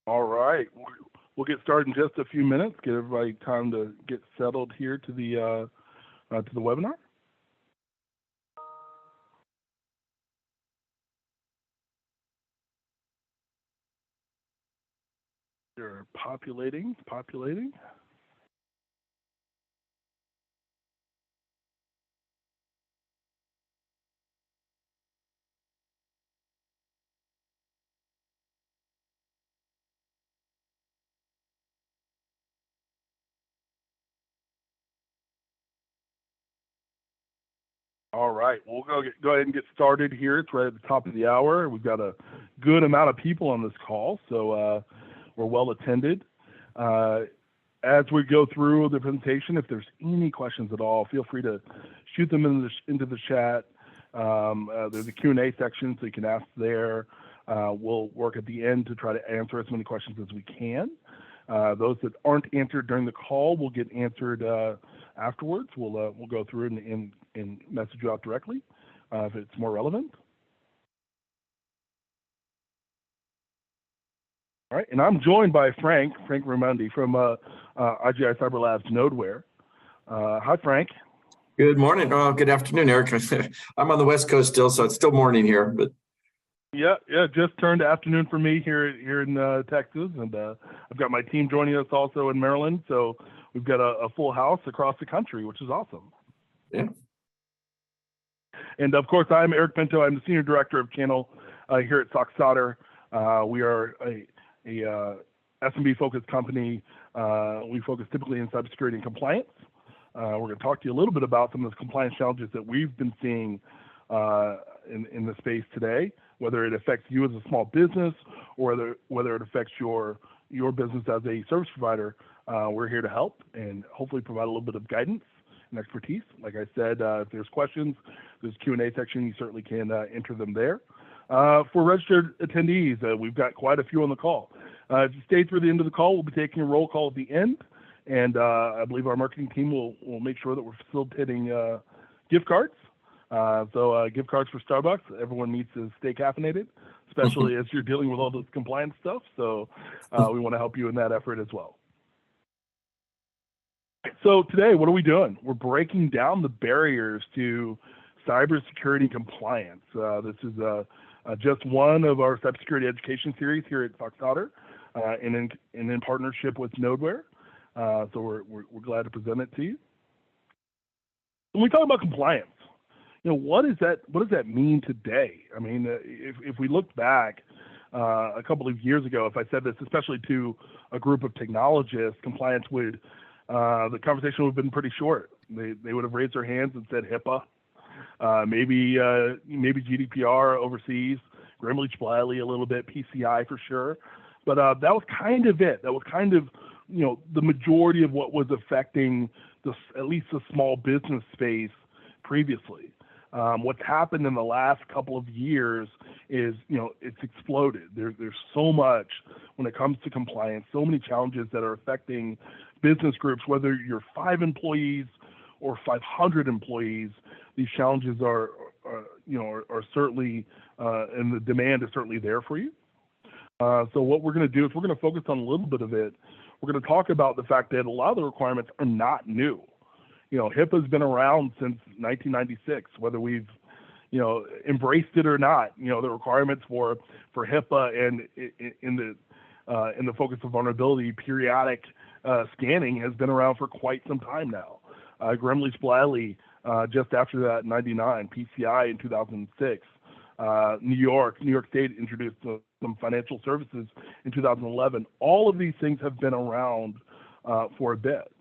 All right, we'll get started in just a few minutes. Give everybody time to get settled here to the webinar. They're populating. All right, we'll go ahead and get started here. It's right at the top of the hour. We've got a good amount of people on this call, so we're well attended. As we go through the presentation, if there's any questions at all, feel free to shoot them into the chat. There's a Q&A section, so you can ask there. We'll work at the end to try to answer as many questions as we can. Those that aren't answered during the call will get answered afterwards. We'll go through and message you out directly if it's more relevant. All right, and I'm joined by Frank Raimondi from IGI Cyber Labs Nodeware. Hi, Frank. Good morning. Oh, good afternoon, Eric. I'm on the West Coast still, so it's still morning here. But yeah, just turned afternoon for me here in Texas, and I've got my team joining us also in Maryland. So we've got a full house across the country, which is awesome. Yeah. And of course, I'm Eric Pinto. I'm the Senior Director of Channel here at SockSolder. We are a SMB focused company. We focus typically in cybersecurity and compliance. We're going to talk to you a little bit about some of the compliance challenges that we've been seeing in the space today, whether it affects you as a small business or whether it affects your business as a service provider. We're here to help and hopefully provide a little bit of guidance and expertise. Like I said, if there's questions, there's a Q&A section. You certainly can enter them there. For registered attendees, we've got quite a few on the call. If you stay through the end of the call, we'll be taking a roll call at the end, and I believe our marketing team will make sure that we're facilitating gift cards. So gift cards for Starbucks. Everyone needs to stay caffeinated, especially as you're dealing with all this compliance stuff. So we want to help you in that effort as well. So today, what are we doing? We're breaking down the barriers to cybersecurity compliance. This is just one of our cybersecurity education series here at SockSolder, and in partnership with Nodeware. So we're glad to present it to you. When we talk about compliance, what does that mean today? I mean, if we look back a couple of years ago, if I said this, especially to a group of technologists, compliance would the conversation would have been pretty short. They would have raised their hands and said HIPAA. Maybe GDPR overseas, Gremley-Spliley a little bit, PCI for sure, but that was kind of it. That was kind of the majority of what was affecting at least the small business space previously. What's happened in the last couple of years is it's exploded. There's so much when it comes to compliance, so many challenges that are affecting business groups, whether you're 5 employees or 500 employees. These challenges are certainly, and the demand is certainly there for you. So what we're going to do is we're going to focus on a little bit of it. We're going to talk about the fact that a lot of the requirements are not new. HIPAA's been around since 1996, whether we've, embraced it or not. The requirements for HIPAA and in the focus of vulnerability, periodic scanning has been around for quite some time now. Gremley-Spliley just after that, 99, PCI in 2006. New York State introduced some financial services in 2011. All of these things have been around for a bit.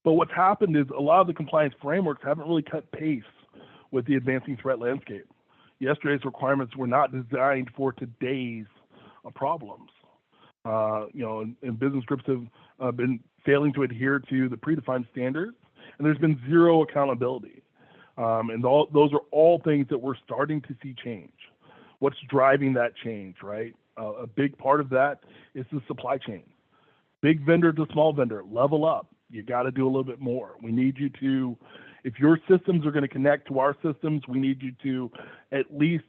But what's happened is a lot of the compliance frameworks haven't really kept pace with the advancing threat landscape. Yesterday's requirements were not designed for today's problems. And business groups have been failing to adhere to the predefined standards, and there's been zero accountability. And those are all things that we're starting to see change. What's driving that change, right? A big part of that is the supply chain. Big vendor to small vendor, level up. You got to do a little bit more. We need you to, if your systems are going to connect to our systems, we need you to at least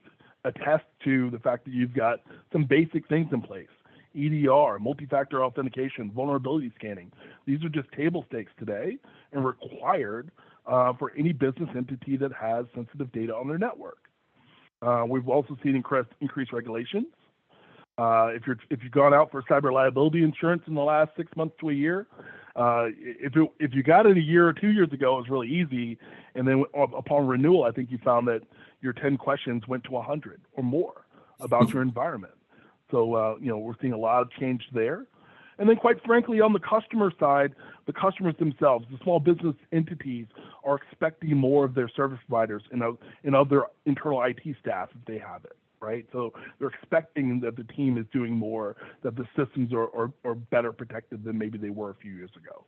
attest to the fact that you've got some basic things in place. EDR, multi-factor authentication, vulnerability scanning. These are just table stakes today and required for any business entity that has sensitive data on their network. We've also seen increased regulations. If you've gone out for cyber liability insurance in the last 6 months to a year, if you got it a year or 2 years ago, it was really easy, and then upon renewal, I think you found that your 10 questions went to 100 or more about your environment. So we're seeing a lot of change there. And then, quite frankly, on the customer side, the customers themselves, the small business entities, are expecting more of their service providers and of their internal IT staff if they have it, right? So they're expecting that the team is doing more, that the systems are better protected than maybe they were a few years ago.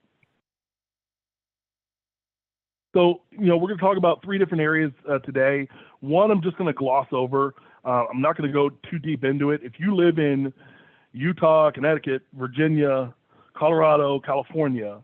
So, we're going to talk about 3 different areas today. One, I'm just going to gloss over. I'm not going to go too deep into it. If you live in Utah, Connecticut, Virginia, Colorado, California,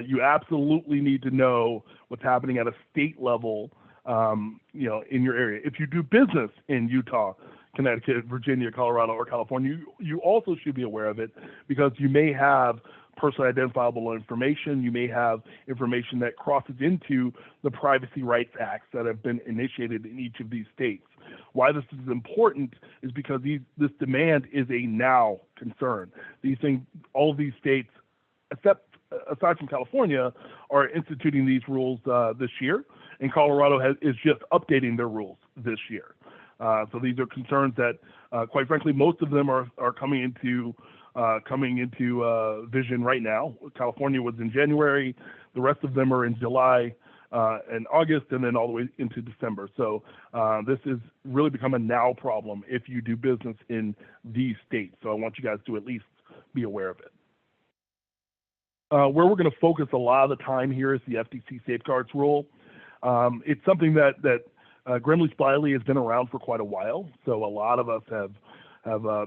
you absolutely need to know what's happening at a state level, in your area. If you do business in Utah, Connecticut, Virginia, Colorado, or California, you also should be aware of it, because you may have personally identifiable information. You may have information that crosses into the Privacy Rights Acts that have been initiated in each of these states. Why this is important is because this demand is a now concern. These things, all of these states, aside from California, are instituting these rules this year, and Colorado is just updating their rules this year. So these are concerns that, quite frankly, most of them are coming into vision right now. California was in January. The rest of them are in July and August, and then all the way into December. So this has really become a now problem if you do business in these states. So I want you guys to at least be aware of it. Where we're going to focus a lot of the time here is the FTC safeguards rule. It's something that Grimley Spiley has been around for quite a while. So a lot of us have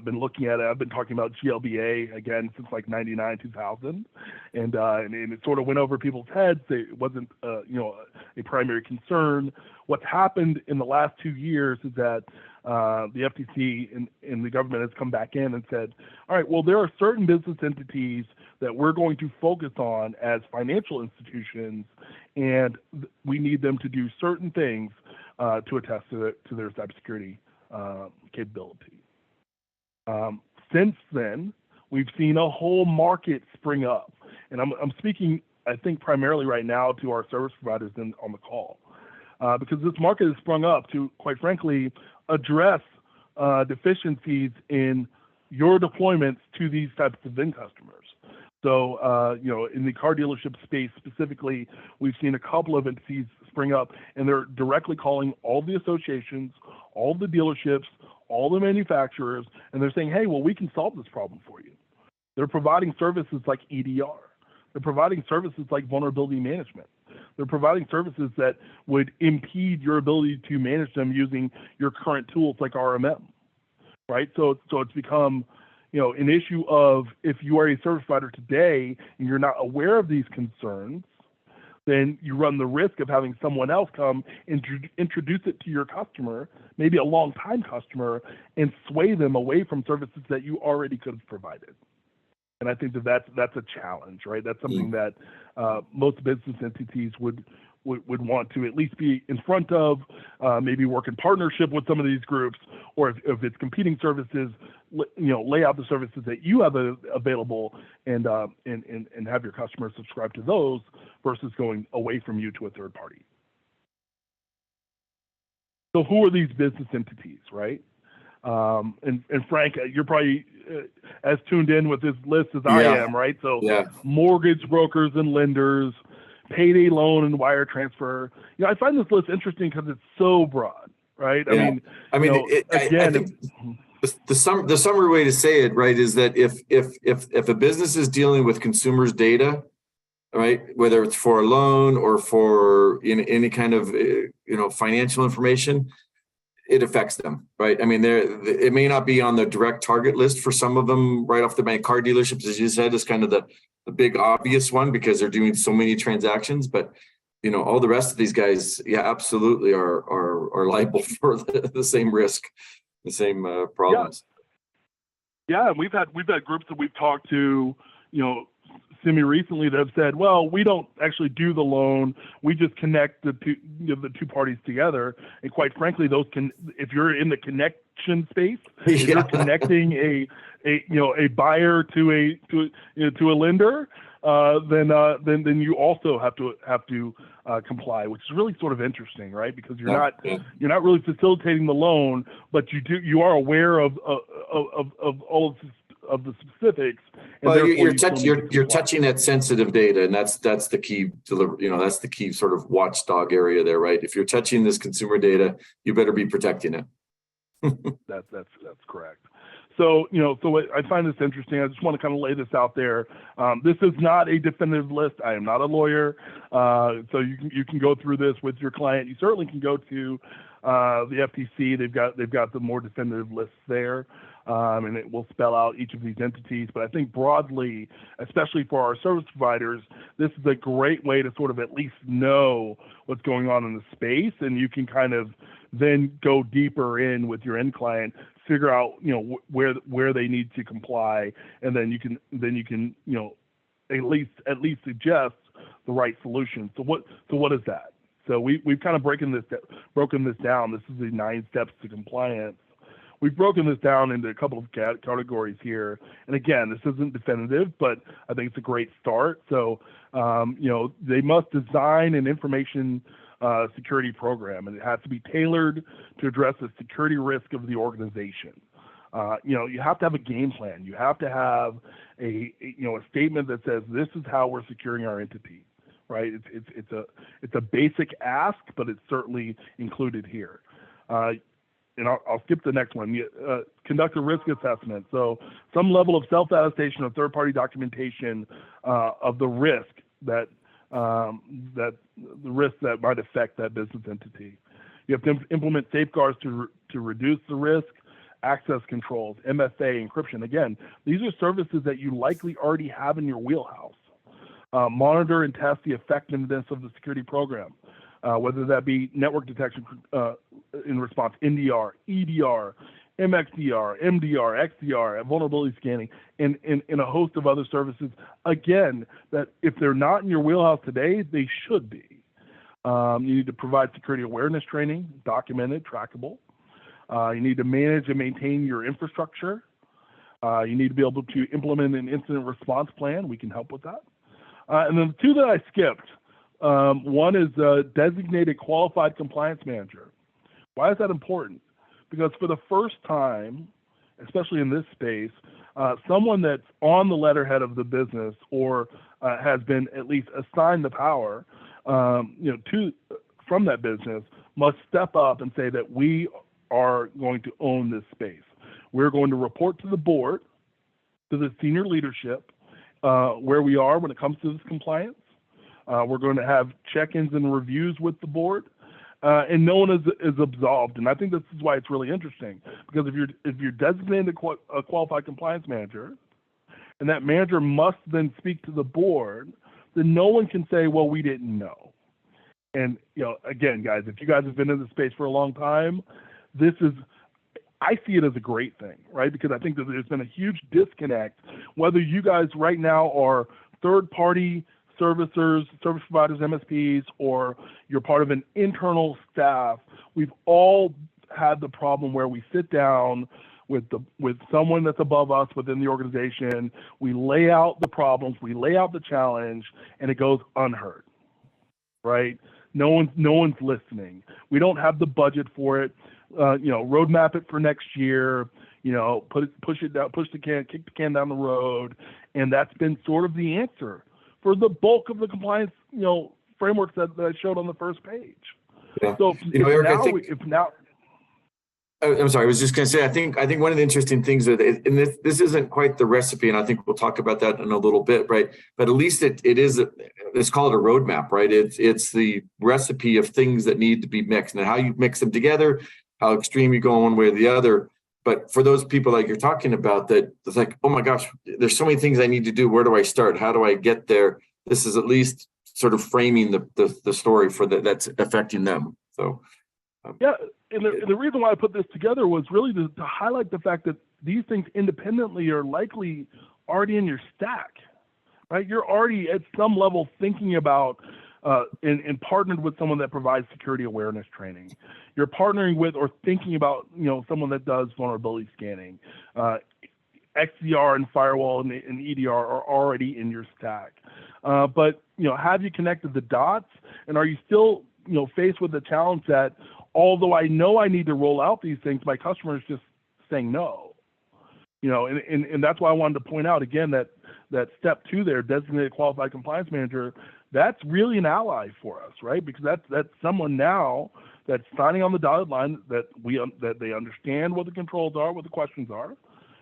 been looking at it. I've been talking about GLBA again since like 99, 2000, and it sort of went over people's heads. It wasn't a primary concern. What's happened in the last 2 years is that the FTC and the government has come back in and said, all right, well, there are certain business entities that we're going to focus on as financial institutions, and we need them to do certain things to attest to their cybersecurity capability. Since then, we've seen a whole market spring up, and I'm speaking, I think, primarily right now to our service providers on the call, because this market has sprung up to, quite frankly, address deficiencies in your deployments to these types of end customers. So, in the car dealership space specifically, we've seen a couple of entities spring up, and they're directly calling all the associations, all the dealerships, all the manufacturers, and they're saying, hey, well, we can solve this problem for you. They're providing services like EDR. They're providing services like vulnerability management. They're providing services that would impede your ability to manage them using your current tools like RMM, right? So it's become, an issue of, if you are a service provider today and you're not aware of these concerns, then you run the risk of having someone else come and introduce it to your customer, maybe a long-time customer, and sway them away from services that you already could have provided. And I think that's a challenge, right? That's something that most business entities would want to at least be in front of, maybe work in partnership with some of these groups, or if it's competing services, lay out the services that you have available and have your customers subscribe to those versus going away from you to a third party. So who are these business entities, right? And Frank, you're probably as tuned in with this list as I am, right? So mortgage brokers and lenders, payday loan and wire transfer. I find this list interesting because it's so broad, right? I think the summary way to say it, right, is that if a business is dealing with consumers' data, right, whether it's for a loan or for any kind of financial information, it affects them, right? I mean, it may not be on the direct target list for some of them right off the bat. Car dealerships, as you said, is kind of the big obvious one because they're doing so many transactions. But all the rest of these guys, absolutely are liable for the same risk, the same problems. Yeah, and we've had groups that we've talked to, semi recently that have said, well, we don't actually do the loan. We just connect the two parties together. And quite frankly, if you're in the connection space, if you're connecting a buyer to a lender, then you also have to comply, which is really sort of interesting, right? Because you're not really facilitating the loan, but you are aware of all of the specifics. And well, you're touching that sensitive data, and that's the key that's the key sort of watchdog area there, right? If you're touching this consumer data, you better be protecting it. That's correct. So, I find this interesting. I just want to kind of lay this out there. This is not a definitive list. I am not a lawyer. So you can go through this with your client. You certainly can go to the FTC. They've got the more definitive lists there. And it will spell out each of these entities. But I think broadly, especially for our service providers, this is a great way to sort of at least know what's going on in the space, and you can kind of then go deeper in with your end client, figure out where they need to comply, and then you can at least suggest the right solution. So what is that? So we've kind of broken this down. This is the 9 steps to compliance. We've broken this down into a couple of categories here. And again, this isn't definitive, but I think it's a great start. So, they must design an information security program, and it has to be tailored to address the security risk of the organization. You have to have a game plan. You have to have a statement that says this is how we're securing our entity, right? It's a basic ask, but it's certainly included here. And I'll skip the next one. Conduct a risk assessment. So some level of self-attestation or third-party documentation of the risk that might affect that business entity. You have to implement safeguards to reduce the risk, access controls, MFA, encryption. Again, these are services that you likely already have in your wheelhouse. Monitor and test the effectiveness of the security program. Whether that be network detection in response, NDR, EDR, MXDR, MDR, XDR, vulnerability scanning, and a host of other services. Again, that if they're not in your wheelhouse today, they should be. You need to provide security awareness training, documented, trackable. You need to manage and maintain your infrastructure. You need to be able to implement an incident response plan. We can help with that. And then the two that I skipped. One is a designated qualified compliance manager. Why is that important? Because for the first time, especially in this space, someone that's on the letterhead of the business or has been at least assigned the power, from that business must step up and say that we are going to own this space. We're going to report to the board, to the senior leadership, where we are when it comes to this compliance. We're going to have check-ins and reviews with the board, and no one is absolved. And I think this is why it's really interesting, because if you're designated a qualified compliance manager, and that manager must then speak to the board, then no one can say, well, we didn't know. And again, guys, if you guys have been in this space for a long time, I see it as a great thing, right? Because I think that there's been a huge disconnect, whether you guys right now are third-party servicers, service providers, MSPs, or you're part of an internal staff. We've all had the problem where we sit down with someone that's above us within the organization. We lay out the problems, we lay out the challenge, and it goes unheard, right? No one's listening. We don't have the budget for it. Roadmap it for next year. Push it down, kick the can down the road, and that's been sort of the answer for the bulk of the compliance, frameworks that I showed on the first page. Yeah. So Eric, I'm sorry. I was just going to say, I think one of the interesting things that, and this isn't quite the recipe, and I think we'll talk about that in a little bit, right? But at least it is. Let's call it a roadmap, right? It's the recipe of things that need to be mixed, and how you mix them together, how extreme you go one way or the other. But for those people like you're talking about, that it's like, oh my gosh, there's so many things I need to do. Where do I start? How do I get there? This is at least sort of framing the story for that's affecting them. So Yeah, and the reason why I put this together was really to highlight the fact that these things independently are likely already in your stack, right? You're already at some level thinking about and partnered with someone that provides security awareness training. You're partnering with or thinking about, someone that does vulnerability scanning. XDR and firewall and EDR are already in your stack. But, have you connected the dots? And are you still, faced with the challenge that although I know I need to roll out these things, my customer is just saying no? And that's why I wanted to point out again that step 2 there, designated qualified compliance manager, that's really an ally for us, right? Because that's someone now that's signing on the dotted line that they understand what the controls are, what the questions are,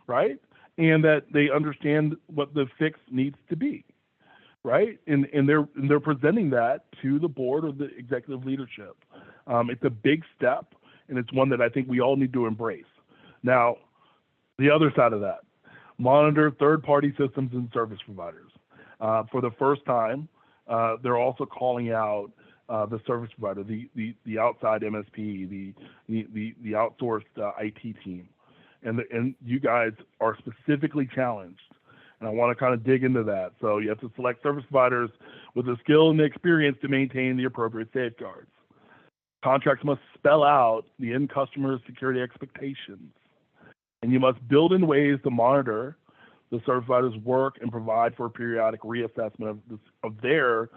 right? And that they understand what the fix needs to be, right? And they're presenting that to the board or the executive leadership. It's a big step, and it's one that I think we all need to embrace. Now, the other side of that, monitor third-party systems and service providers. For the first time, they're also calling out the service provider, the outside MSP, the outsourced IT team. And you guys are specifically challenged. And I want to kind of dig into that. So you have to select service providers with the skill and the experience to maintain the appropriate safeguards. Contracts must spell out the end customer's security expectations. And you must build in ways to monitor the service provider's work and provide for a periodic reassessment of their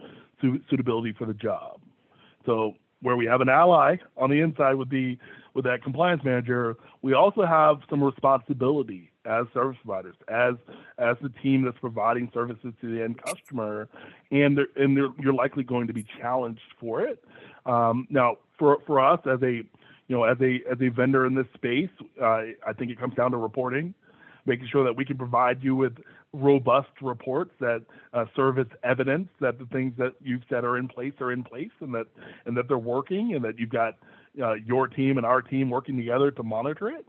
suitability for the job. So where we have an ally on the inside with that compliance manager, we also have some responsibility as service providers, as the team that's providing services to the end customer, and you're likely going to be challenged for it. Now, for us as a vendor in this space, I think it comes down to reporting, making sure that we can provide you with robust reports that serve as evidence that the things that you've said are in place, and that they're working, and that you've got your team and our team working together to monitor it.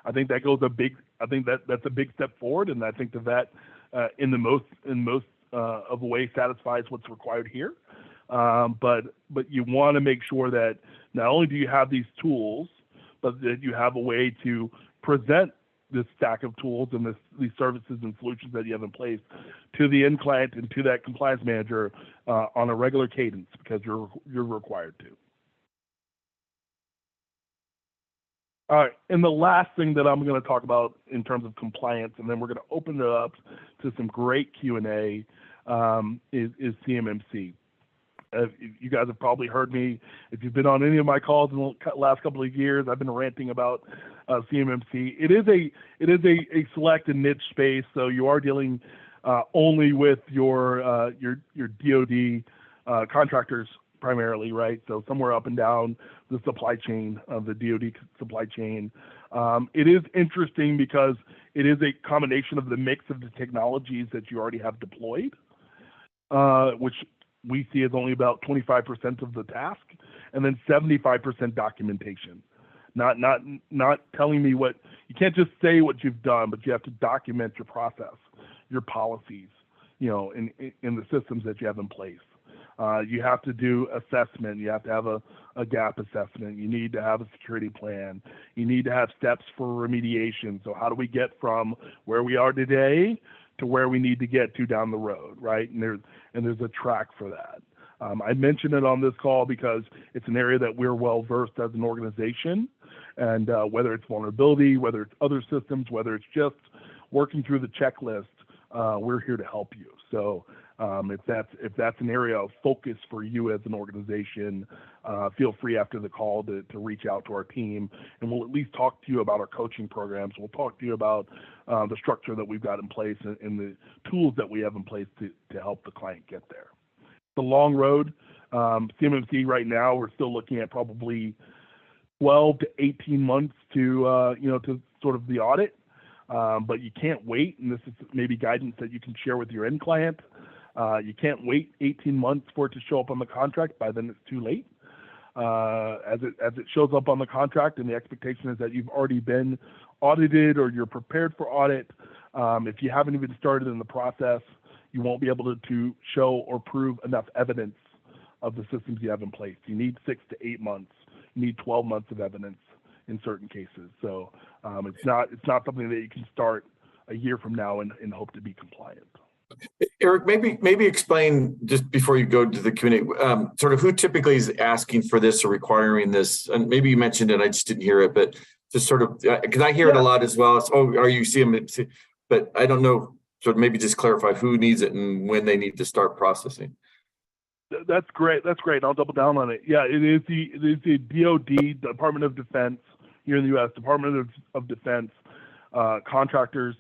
I think that's a big step forward, and I think that in most of the way satisfies what's required here. But you want to make sure that not only do you have these tools, but that you have a way to present this stack of tools and these services and solutions that you have in place to the end client and to that compliance manager on a regular cadence, because you're required to. All right, and the last thing that I'm going to talk about in terms of compliance, and then we're going to open it up to some great Q&A, is CMMC. You guys have probably heard me, if you've been on any of my calls in the last couple of years, I've been ranting about CMMC. It is a select and niche space, so you are dealing only with your DoD contractors primarily, right? So somewhere up and down the supply chain of the DoD supply chain. It is interesting because it is a combination of the mix of the technologies that you already have deployed, which we see as only about 25% of the task, and then 75% documentation. Not telling me what, you can't just say what you've done, but you have to document your process, your policies, in the systems that you have in place. You have to do assessment. You have to have a gap assessment. You need to have a security plan. You need to have steps for remediation. So how do we get from where we are today to where we need to get to down the road, right? And there's a track for that. I mentioned it on this call because it's an area that we're well versed as an organization, and whether it's vulnerability, whether it's other systems, whether it's just working through the checklist, we're here to help you. So if that's an area of focus for you as an organization, feel free after the call to reach out to our team, and we'll at least talk to you about our coaching programs. We'll talk to you about the structure that we've got in place and the tools that we have in place to help the client get there. The long road. CMMC right now, we're still looking at probably 12 to 18 months to sort of the audit, but you can't wait, and this is maybe guidance that you can share with your end client. You can't wait 18 months for it to show up on the contract. By then it's too late. As it shows up on the contract, and the expectation is that you've already been audited or you're prepared for audit. If you haven't even started in the process, you won't be able to show or prove enough evidence of the systems you have in place. You need 6 to 8 months. need 12 months of evidence in certain cases. So it's not something that you can start a year from now and hope to be compliant. Eric, maybe explain, just before you go to the Q&A, sort of who typically is asking for this or requiring this. And maybe you mentioned it, I just didn't hear it, but just sort of, because I hear it a lot as well. It's, oh, are you CMMC? But I don't know, so maybe just clarify who needs it and when they need to start processing. That's great. I'll double down on it. Yeah, it is the DoD, Department of Defense here in the U.S., Department of Defense, contractors,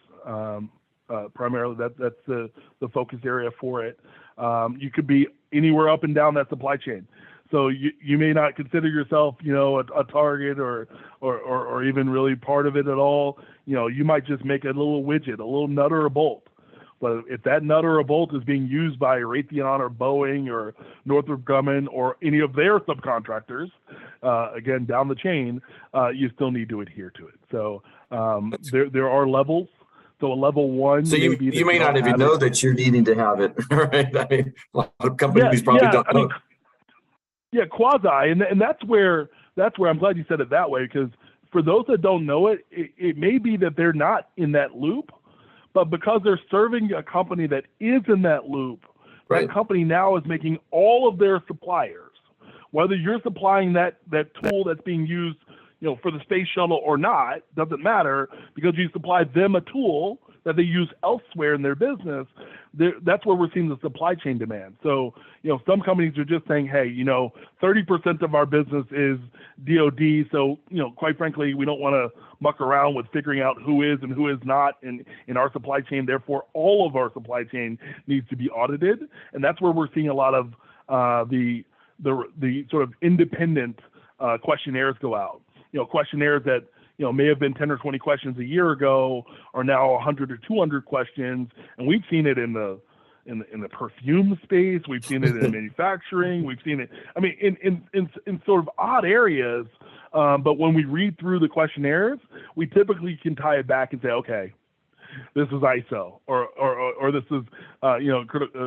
primarily. That's the focus area for it. You could be anywhere up and down that supply chain. So you may not consider yourself, a target or even really part of it at all. You might just make a little widget, a little nut or a bolt. But if that nut or a bolt is being used by Raytheon or Boeing or Northrop Grumman or any of their subcontractors, again, down the chain, you still need to adhere to it. So there are levels. So a level 1. So you may not even know that you're needing to have it, right? I mean, a lot of companies probably don't know. Yeah, quasi, and that's where I'm glad you said it that way, because for those that don't know it, it may be that they're not in that loop, but because they're serving a company that is in that loop, right, that company now is making all of their suppliers, whether you're supplying that tool that's being used, for the space shuttle or not, doesn't matter, because you supply them a tool that they use elsewhere in their business. That's where we're seeing the supply chain demand. So, some companies are just saying, hey, 30% of our business is DoD. So, quite frankly, we don't want to muck around with figuring out who is and who is not in our supply chain. Therefore, all of our supply chain needs to be audited. And that's where we're seeing a lot of the sort of independent questionnaires go out. Questionnaires that may have been 10 or 20 questions a year ago are now 100 or 200 questions, and we've seen it in the perfume space. We've seen it in manufacturing. We've seen it, in sort of odd areas. But when we read through the questionnaires, we typically can tie it back and say, okay, this is ISO, or this is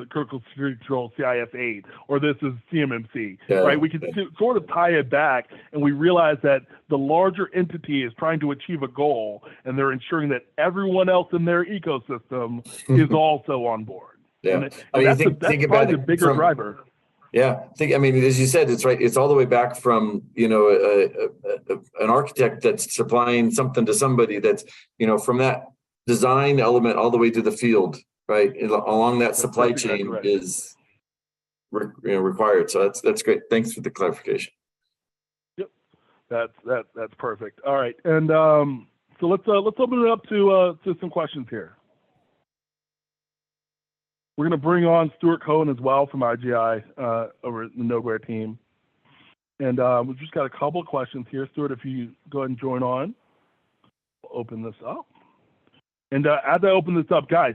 critical security control CIF8, or this is CMMC, right? We can sort of tie it back, and we realize that the larger entity is trying to achieve a goal, and they're ensuring that everyone else in their ecosystem is also on board. Yeah, and that's probably the bigger driver. Yeah, as you said, it's right. It's all the way back from an architect that's supplying something to somebody that's from that design element all the way to the field, right? Along that supply chain is required. So that's great. Thanks for the clarification. Yep, that's perfect. All right, and so let's open it up to some questions here. We're going to bring on Stuart Cohen as well from IGI over at the Nodeware team, and we've just got a couple of questions here. Stuart, if you go ahead and join on, we'll open this up. And as I open this up, guys,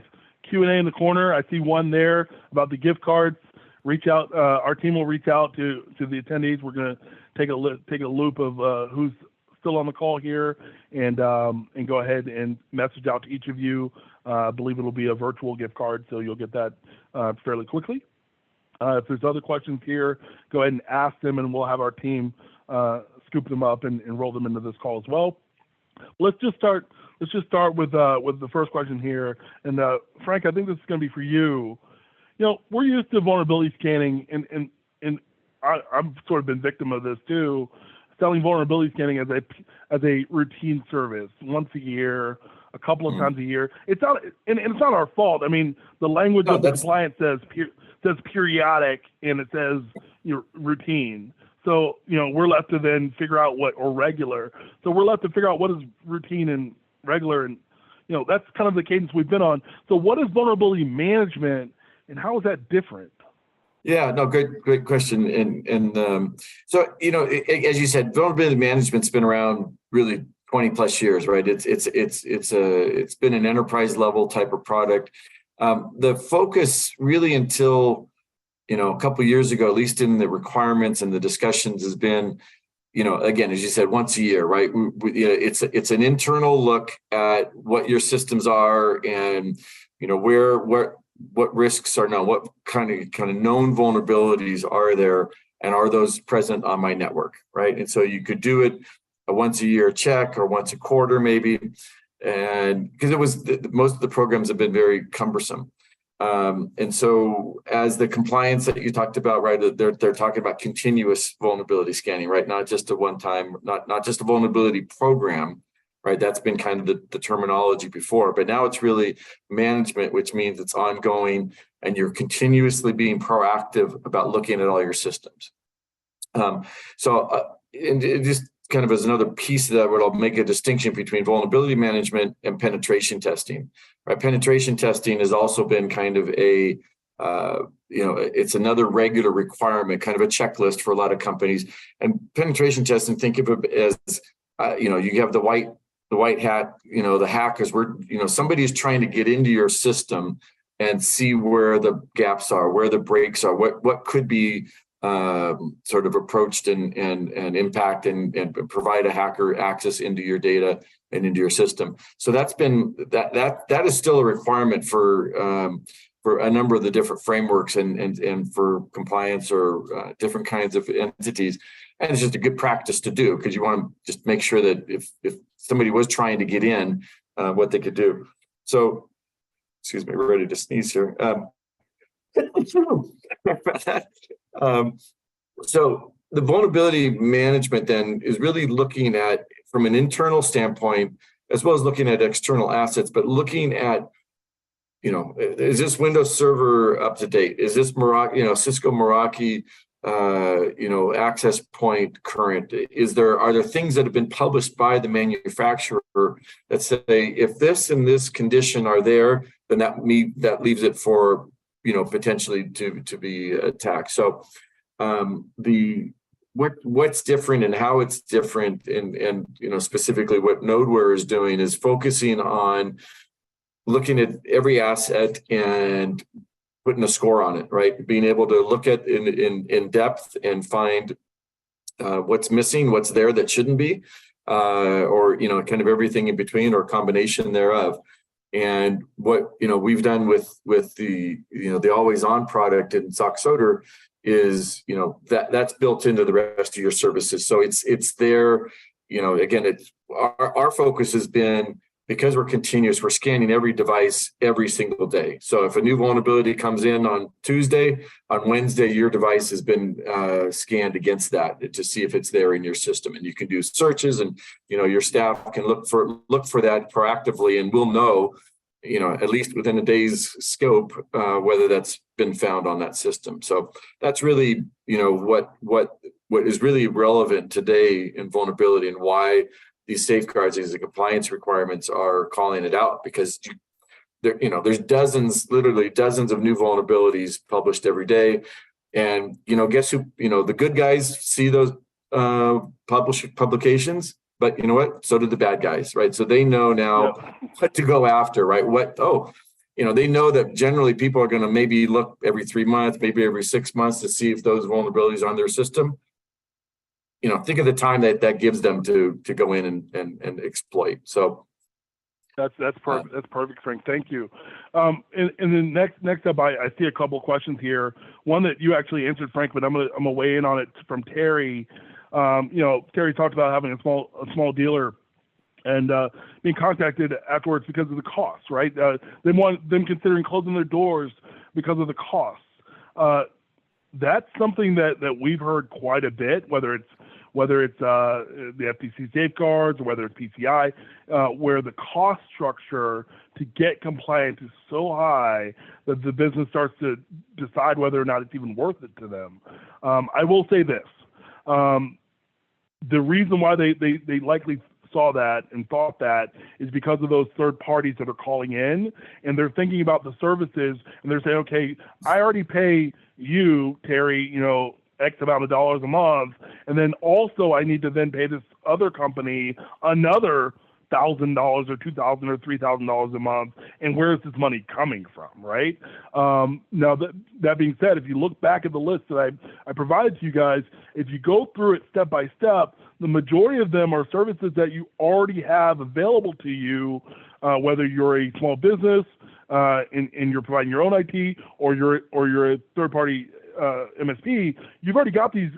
Q&A in the corner. I see one there about the gift cards. Reach out. Our team will reach out to the attendees. We're going to take a loop of who's still on the call here, and go ahead and message out to each of you. I believe it'll be a virtual gift card, so you'll get that fairly quickly. If there's other questions here, go ahead and ask them, and we'll have our team scoop them up and roll them into this call as well. Let's just start with the first question here, and Frank, I think this is going to be for you. We're used to vulnerability scanning, and I've sort of been victim of this too, selling vulnerability scanning as a routine service once a year, a couple of times a year. It's not, and it's not our fault. The language of the compliance says periodic, and it says routine. So, we're left to then figure out or regular. So we're left to figure out what is routine and regular, and that's kind of the cadence we've been on. So what is vulnerability management, and how is that different? Yeah, no, great question. And so, as you said, vulnerability management's been around really 20 plus years, right? It's been an enterprise level type of product. The focus really until a couple of years ago, at least in the requirements and the discussions, has been, again, as you said, once a year, right? It's an internal look at what your systems are, and what risks are now, what kind of known vulnerabilities are there, and are those present on my network, right? And so you could do it a once a year check or once a quarter maybe, and because most of the programs have been very cumbersome. And so as the compliance that you talked about, right, they're talking about continuous vulnerability scanning, right? Not just a one-time, not just a vulnerability program, right? That's been kind of the terminology before, but now it's really management, which means it's ongoing and you're continuously being proactive about looking at all your systems. And it just kind of as another piece of that, where I'll make a distinction between vulnerability management and penetration testing. Right, penetration testing has also been kind of a it's another regular requirement, kind of a checklist for a lot of companies. And penetration testing, think of it as you have the white hat, the hackers. Somebody is trying to get into your system and see where the gaps are, where the breaks are, what could be sort of approached and impact and provide a hacker access into your data and into your system. So that's been that is still a requirement for a number of the different frameworks and for compliance or different kinds of entities. And it's just a good practice to do, because you want to just make sure that if somebody was trying to get in, what they could do. So, excuse me, we're ready to sneeze here. So the vulnerability management then is really looking at, from an internal standpoint, as well as looking at external assets, but looking at, is this Windows Server up to date? Is this Cisco Meraki, access point current? Are there things that have been published by the manufacturer that say, if this and this condition are there, then that leaves it for potentially to be attacked. So what's different and how it's different, and specifically what Nodeware is doing is focusing on looking at every asset and putting a score on it, right? Being able to look at in depth and find what's missing, what's there that shouldn't be, or kind of everything in between or combination thereof. And what we've done with the the always on product in SOC/SODR is that's built into the rest of your services. So it's there. Again, it's our focus has been, because we're continuous, we're scanning every device every single day. So if a new vulnerability comes in on Tuesday, on Wednesday, your device has been scanned against that to see if it's there in your system. And you can do searches, and your staff can look for that proactively, and we'll know, at least within a day's scope, whether that's been found on that system. So that's really, what is really relevant today in vulnerability, and why these safeguards, these compliance requirements are calling it out, because there's literally dozens of new vulnerabilities published every day. And guess who? The good guys see those publications, but you know what? So do the bad guys, right? So they know now what to go after, right? They know that generally people are going to maybe look every 3 months, maybe every 6 months, to see if those vulnerabilities are on their system. Think of the time that gives them to go in and exploit. So that's perfect. That's perfect, Frank. Thank you. And then next up, I see a couple of questions here. One that you actually answered, Frank, but I'm gonna weigh in on it from Terry. Terry talked about having a small dealer and being contacted afterwards because of the costs, right? They want them considering closing their doors because of the costs. That's something that we've heard quite a bit, whether it's the FTC safeguards or whether it's PCI, where the cost structure to get compliant is so high that the business starts to decide whether or not it's even worth it to them. I will say this. The reason why they likely saw that and thought that is because of those third parties that are calling in, and they're thinking about the services, and they're saying, okay, I already pay you, Terry, X amount of dollars a month, and then also I need to then pay this other company another $1,000 or $2,000 or $3,000 a month, and where is this money coming from, right? Now that being said, if you look back at the list that I provided to you guys, if you go through it step by step, the majority of them are services that you already have available to you, whether you're a small business and you're providing your own IT, or you're a third party MSP, you've already got these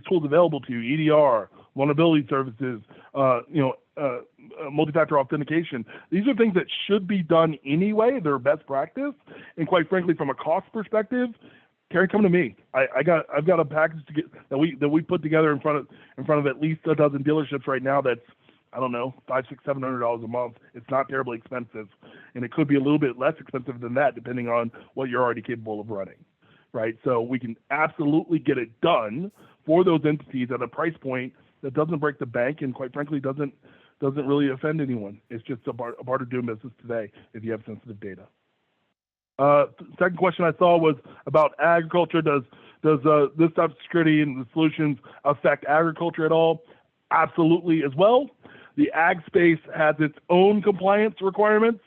tools available to you: EDR, vulnerability services, multi-factor authentication. These are things that should be done anyway. They're best practice, and quite frankly, from a cost perspective, Terry, come to me. I've got a package to get that we put together in front of at least a dozen dealerships right now. That's, I don't know, $500-$700 a month. It's not terribly expensive, and it could be a little bit less expensive than that depending on what you're already capable of running, right? So we can absolutely get it done for those entities at a price point that doesn't break the bank, and quite frankly doesn't really offend anyone. It's just a part of doing business today if you have sensitive data. Second question I saw was about agriculture. Does this cybersecurity and the solutions affect agriculture at all? Absolutely as well. The ag space has its own compliance requirements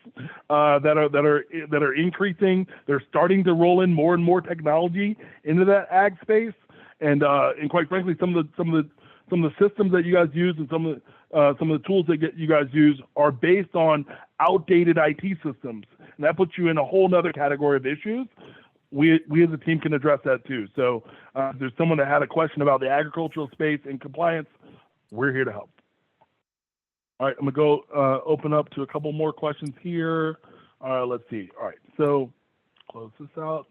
that are increasing. They're starting to roll in more and more technology into that ag space, and quite frankly, some of the systems that you guys use and some of the tools that you guys use are based on outdated IT systems, and that puts you in a whole nother category of issues. We as a team can address that too. So if there's someone that had a question about the agricultural space and compliance, we're here to help. All right, I'm gonna go open up to a couple more questions here. Let's see. All right, so close this out.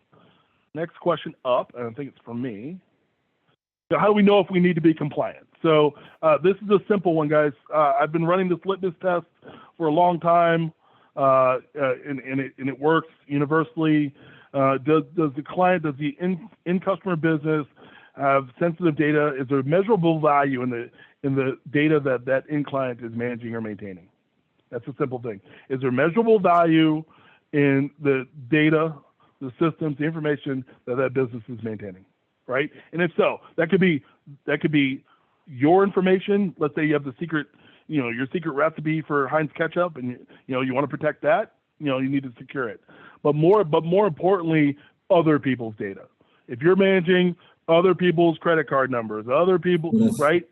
Next question up, and I think it's from me. So how do we know if we need to be compliant? So this is a simple one, guys. I've been running this litmus test for a long time, and it works universally. Does the in customer business have sensitive data? Is there measurable value in the data that end client is managing or maintaining? That's a simple thing. Is there measurable value in the data, the systems, the information that business is maintaining, right? And if so, that could be your information. Let's say you have the secret, your secret recipe for Heinz ketchup, and you want to protect that. You need to secure it. But more importantly, other people's data. If you're managing other people's credit card numbers, other people, yes, right?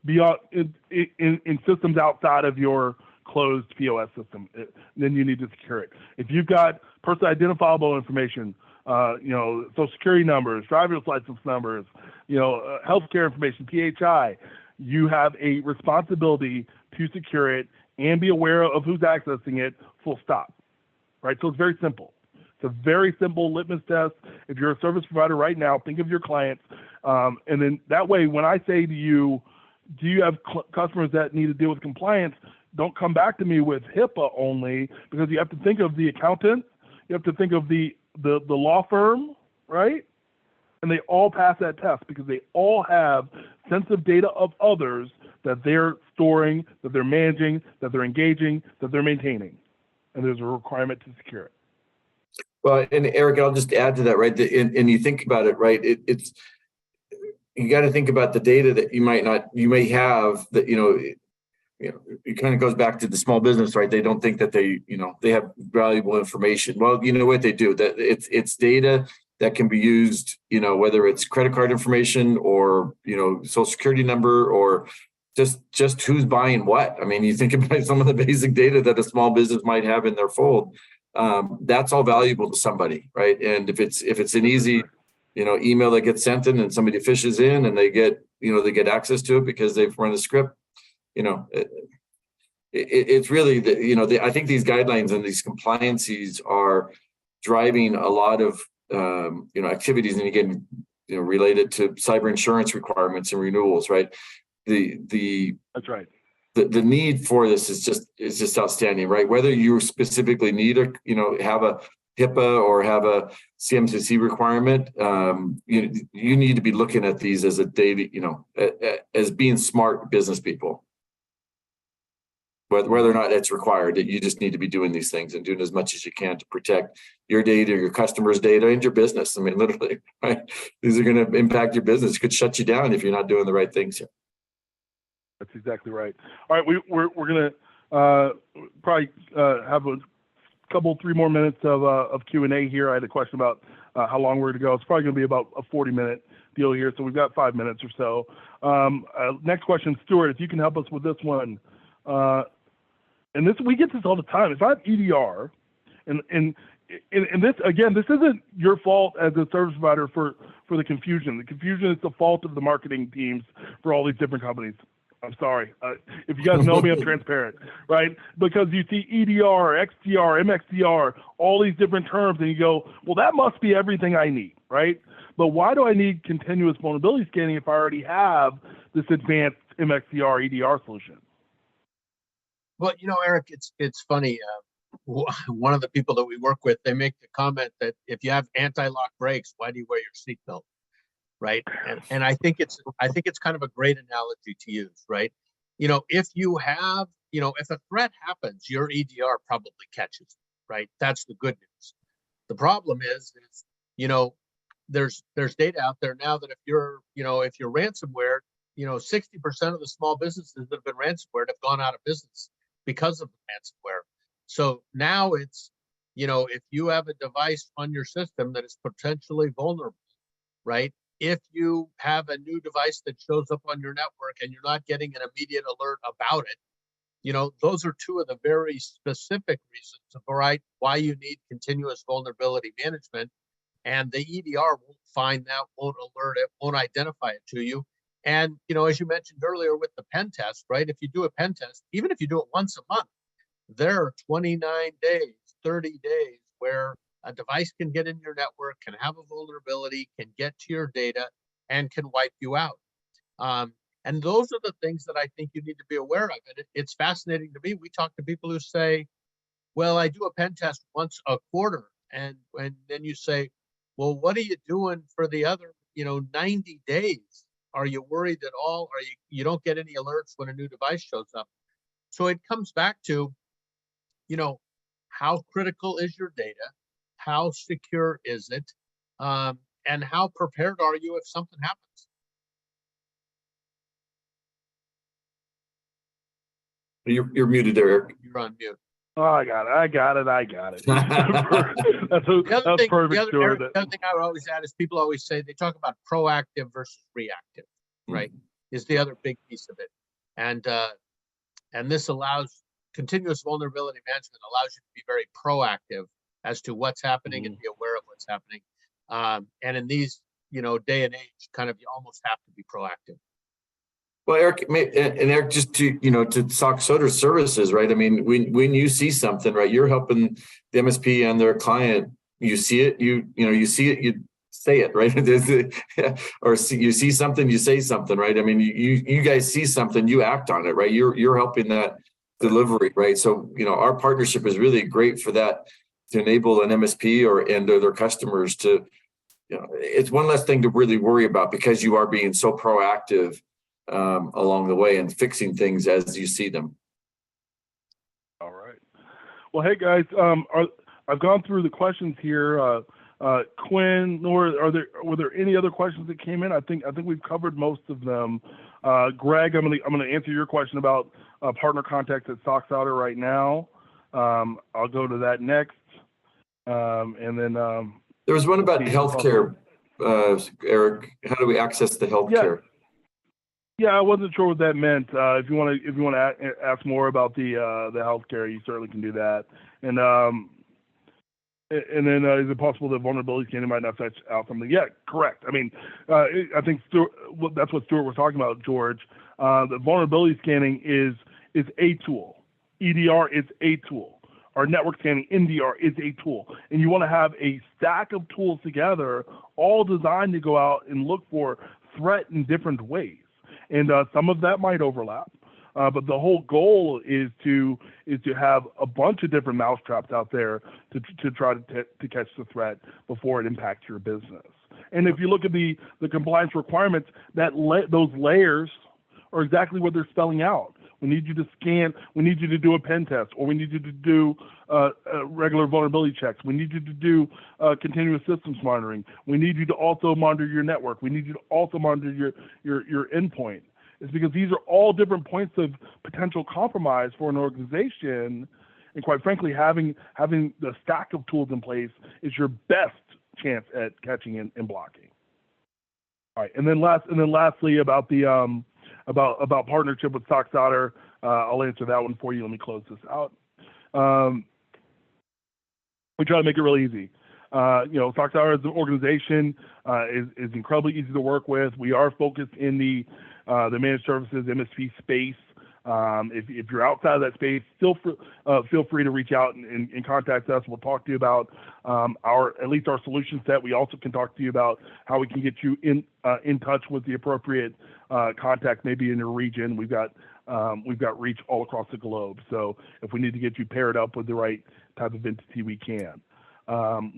Beyond in systems outside of your closed POS system, then you need to secure it. If you've got personally identifiable information, Social Security numbers, driver's license numbers, healthcare information, PHI, you have a responsibility to secure it and be aware of who's accessing it, full stop, right? So it's very simple. It's a very simple litmus test. If you're a service provider right now, think of your clients. And then that way, when I say to you, do you have customers that need to deal with compliance? Don't come back to me with HIPAA only, because you have to think of the accountant, you have to think of the law firm, right? And they all pass that test because they all have sensitive data of others that they're storing, that they're managing, that they're engaging, that they're maintaining. And there's a requirement to secure it. Well, and Eric, I'll just add to that, right? And you think about it, right? It's you got to think about the data that you may have that, it kind of goes back to the small business, right? They don't think that they have valuable information. Well, you know what they do, that it's data that can be used, whether it's credit card information or, social security number or just who's buying what. I mean, you think about some of the basic data that a small business might have in their fold. That's all valuable to somebody, right? And if it's an easy, email that gets sent in and somebody fishes in and they get access to it because they've run a script, it's really I think these guidelines and these compliances are driving a lot of activities, and again, related to cyber insurance requirements and renewals, right? That's right. The need for this is just outstanding, right? Whether you specifically need have a HIPAA or have a CMMC requirement, you need to be looking at these as a daily, as being smart business people. Whether or not it's required, you just need to be doing these things and doing as much as you can to protect your data, your customers' data, and your business. I mean, literally, right? These are going to impact your business. It could shut you down if you're not doing the right things here. That's exactly right. All right, we're going to probably have a couple, 3 more minutes of Q&A here. I had a question about how long we're going to go. It's probably going to be about a 40-minute deal here, so we've got 5 minutes or so. Next question, Stuart, if you can help us with this one. And we get this all the time. If I have EDR, and and this again, this isn't your fault as a service provider for the confusion. The confusion is the fault of the marketing teams for all these different companies. I'm sorry. If you guys know me, I'm transparent, right? Because you see EDR, XDR, MXDR, all these different terms, and you go, well, that must be everything I need, right? But why do I need continuous vulnerability scanning if I already have this advanced MXDR, EDR solution? Well, Eric, it's funny. One of the people that we work with, they make the comment that if you have anti-lock brakes, why do you wear your seatbelt? Right. And I think it's kind of a great analogy to use, right? If you have, if a threat happens, your EDR probably catches, right? That's the good news. The problem is, there's data out there now that if you're ransomware, 60% of the small businesses that have been ransomware have gone out of business because of the ransomware. So now it's, if you have a device on your system that is potentially vulnerable, right? If you have a new device that shows up on your network and you're not getting an immediate alert about it, those are two of the very specific reasons of why you need continuous vulnerability management. And the EDR won't find that, won't alert it, won't identify it to you. And, as you mentioned earlier with the pen test, right? If you do a pen test, even if you do it once a month, there are 29 days, 30 days where a device can get in your network, can have a vulnerability, can get to your data, and can wipe you out. And those are the things that I think you need to be aware of. And it's fascinating to me. We talk to people who say, well, I do a pen test once a quarter. And then you say, well, what are you doing for the other, 90 days? Are you worried at all? Are you don't get any alerts when a new device shows up? So it comes back to, how critical is your data? How secure is it? And how prepared are you if something happens? You're muted, Eric. You're on mute. Oh, I got it. That's perfect, Stuart. The other thing I would always add is people always say, they talk about proactive versus reactive, right? Is the other big piece of it. And this allows continuous vulnerability management allows you to be very proactive as to what's happening and be aware of what's happening. And in these, day and age, kind of you almost have to be proactive. Well, Eric, just to talk Soder services, right? I mean, when you see something, right, you're helping the MSP and their client. You see it, you see it, you say it, right? Or you see something, you say something, right? I mean, you guys see something, you act on it, right? You're helping that delivery, right? So our partnership is really great for that, to enable an MSP and their customers to, it's one less thing to really worry about because you are being so proactive along the way and fixing things as you see them. All right. Well, hey guys, I've gone through the questions here. Quinn, Nora, were there any other questions that came in? I think we've covered most of them. Greg, I'm gonna answer your question about partner contacts at SockSouter right now. I'll go to that next, and then there was one about healthcare, Eric. How do we access the healthcare? Yeah, I wasn't sure what that meant. If you want to ask more about the healthcare, you certainly can do that. And then is it possible that vulnerability scanning might not fetch out something? Yeah, correct. I mean, I think that's what Stuart was talking about, George. The vulnerability scanning is a tool. EDR is a tool. Our network scanning, NDR, is a tool. And you want to have a stack of tools together, all designed to go out and look for threat in different ways. And some of that might overlap. But the whole goal is to have a bunch of different mousetraps out there to try to catch the threat before it impacts your business. And if you look at the compliance requirements, those layers are exactly what they're spelling out. We need you to scan. We need you to do a pen test, or we need you to do regular vulnerability checks. We need you to do continuous systems monitoring. We need you to also monitor your network. We need you to also monitor your endpoint. It's because these are all different points of potential compromise for an organization, and quite frankly, having the stack of tools in place is your best chance at catching and blocking. All right, and then lastly about the about partnership with SockSouter, I'll answer that one for you. Let me close this out. we try to make it really easy. Foxhour as an organization is incredibly easy to work with. We are focused in the managed services MSP space. If you're outside of that space, still feel free to reach out and contact us. We'll talk to you about at least our solution set. We also can talk to you about how we can get you in touch with the appropriate contact, maybe in your region. We've got reach all across the globe. So if we need to get you paired up with the right type of entity, we can.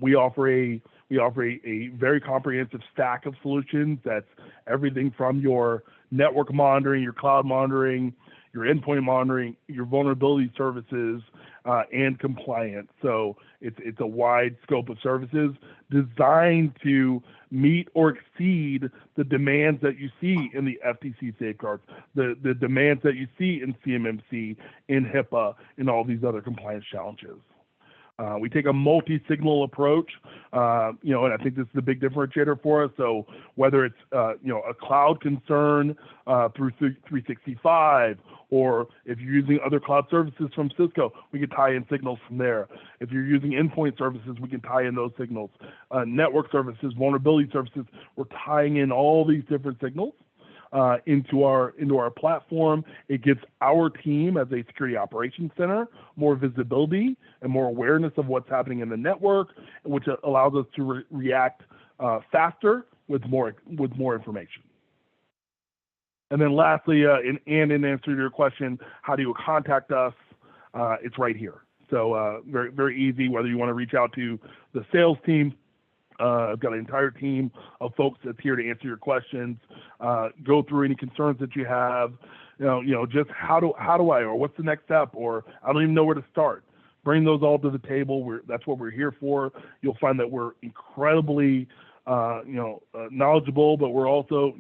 We offer a very comprehensive stack of solutions. That's everything from your network monitoring, your cloud monitoring, your endpoint monitoring, your vulnerability services, and compliance. So it's a wide scope of services designed to meet or exceed the demands that you see in the FTC safeguards, the demands that you see in CMMC, in HIPAA, and all these other compliance challenges. We take a multi-signal approach, and I think this is the big differentiator for us. So whether it's, a cloud concern through 365, or if you're using other cloud services from Cisco, we can tie in signals from there. If you're using endpoint services, we can tie in those signals. Network services, vulnerability services, we're tying in all these different signals into our platform. It gives our team as a security operations center more visibility and more awareness of what's happening in the network, which allows us to react faster with more information. And then lastly, in answer to your question, how do you contact us? It's right here. So very, very easy, whether you want to reach out to the sales team. I've got an entire team of folks that's here to answer your questions, go through any concerns that you have, just how do I, or what's the next step, or I don't even know where to start. Bring those all to the table. That's what we're here for. You'll find that we're incredibly, knowledgeable, but we're also,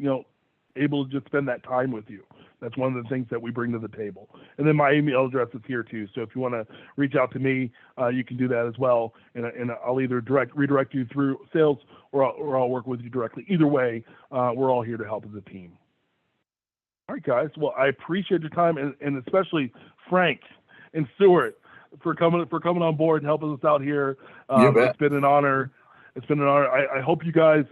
able to just spend that time with you. That's one of the things that we bring to the table. And then my email address is here too. So if you want to reach out to me, you can do that as well. And I'll either redirect you through sales, or I'll work with you directly. Either way, we're all here to help as a team. All right, guys. Well, I appreciate your time, and especially Frank and Stuart for coming on board and helping us out here. It's been an honor. I hope you guys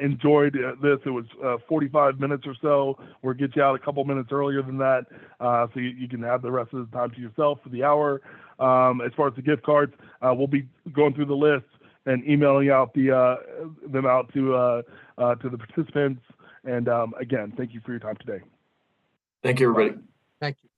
enjoyed this. It was 45 minutes or so. We'll get you out a couple minutes earlier than that, so you can have the rest of the time to yourself for the hour. As far as the gift cards, we'll be going through the list and emailing out them out to the participants. And again, thank you for your time today. Thank you, everybody. Thank you.